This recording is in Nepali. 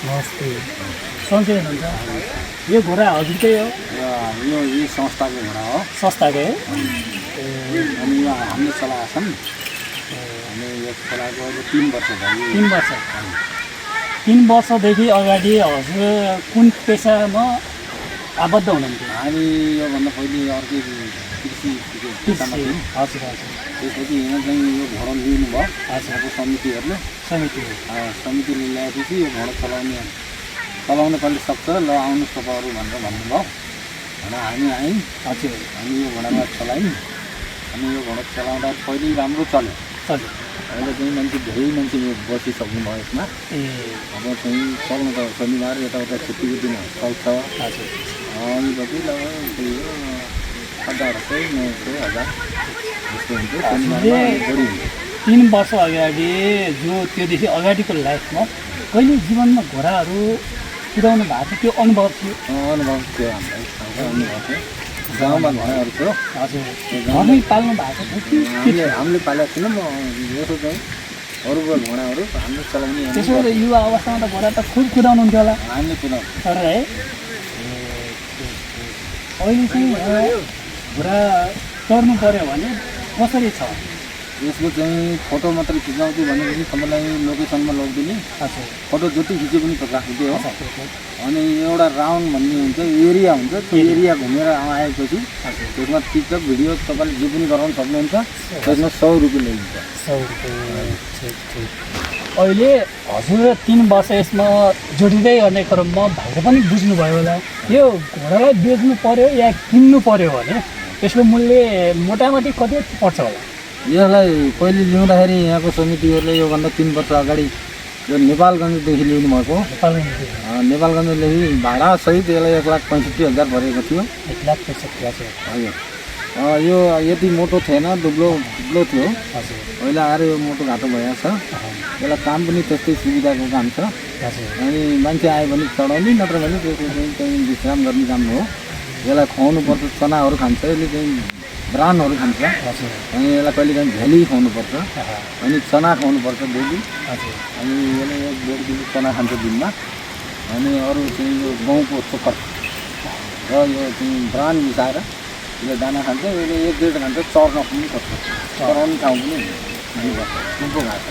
नमस्ते सन्चै हुनुहुन्छ यो घोडा हजुरकै हो यो संस्थाको घोडा हो संस्थाकै अनि यो हामीले चलाएको छन् अनि यो चलाएको 3 वर्ष भयो 3 वर्ष 3 वर्षदेखि अगाडि हजुर कुन पेसामा आबद्ध हुनुहुन्थ्यो हामी योभन्दा पहिले अर्कै पेसामा थियौँ हजुर हजुर त्यसपछि यहाँ चाहिँ यो घोडा लिनुभयो हजुर समितिहरूले समितिले ल्याएपछि यो घोडा चलाउन कहिले सक्छ ल आउनुहोस् तपाईँहरू भनेर भन्नुभयो र हामी आयौँ हजुर हामी यो घोडामा चलायौँ अनि यो घोडा चलाउँदा पहिले राम्रो चल्यो अहिले चाहिँ मान्छे धेरै मान्छे बसिसक्नु भयो यसमा अब चाहिँ चल्नु त शनिबार यताउता छुट्टीको दिन चल्छ अनि पछि लगभग 1000 चाहिँ 900 1000 यस्तो हुन्छ शनिबारमा बढी हुन्छ 3 वर्ष अगाडि जो त्योदेखि अगाडिको लाइफमा कहिले जीवनमा घोडाहरू कुदाउनु भएको थियो अनुभव थियो अनुभव थियो हामीलाई अनुभव थियो गाउँमा घोडाहरू थियो हजुर घरमै पाल्नु भएको थियो हामीले पालेको थिएनौँ यसो चाहिँ अरूको घोडाहरू हामीले चलाउने त्यसो भए युवा अवस्थामा त घोडा त खुब कुदाउनुहुन्थ्यो होला हामीले कुदाउँछ तर है अहिले चाहिँ घोडा चढ्नु पऱ्यो भने कसरी छ यसको चाहिँ फोटो मात्रै खिचाउँछु भनेपछि तपाईँलाई लोकेसनमा लगिदिने फोटो जति खिचे पनि राखिदिए हो अनि एउटा राउन्ड भन्ने हुन्छ एरिया हुन्छ त्यो एरिया घुमेर आएपछि त्यसमा टिकटक भिडियो तपाईँले जे पनि गराउन सक्नुहुन्छ त्यसमा 100 रुपियाँ ल्याइन्छ 100 रुपियाँ अहिले हजुर 3 वर्ष यसमा जोडिँदै गर्ने क्रममा भाइले पनि बुझ्नुभयो होला यो घोडालाई बेच्नु पर्यो या किन्नु पर्यो भने यसको मूल्य मोटामोटी कति पर्छ होला यसलाई पहिले ल्याउँदाखेरि यहाँको समितिहरूले योभन्दा 3 वर्ष अगाडि यो नेपालगञ्जदेखि ल्याउनु भएको नेपालगञ्जदेखि भाडासहित यसलाई 1,65,000 भरेको थियो 1,65,000 हजुर यो यति मोटो थिएन दुब्लो थियो अहिले आएर यो मोटो घाटो भएको छ यसलाई काम पनि त्यस्तै सुविधाको काम छ अनि मान्छे आयो भने चढाउने नत्र भने चाहिँ विश्राम गर्ने काम हो यसलाई खुवाउनु पर्छ चनाहरू खान्छ यसले चाहिँ ब्रान्डहरू खान्छ अनि यसलाई कहिले काहीँ भेली खुवाउनुपर्छ अनि चना खुवाउनुपर्छ डेली अनि यसले 1.5 किलो चना खान्छ दिनमा अनि अरू चाहिँ यो गाउँको चोकर र यो चाहिँ ब्रान्ड मिसाएर यसले दाना खान्छ यसले 1-1.5 घन्टा चर्न पनि पर्छ चराउने ठाउँ पनि दिनुपर्छ घाँस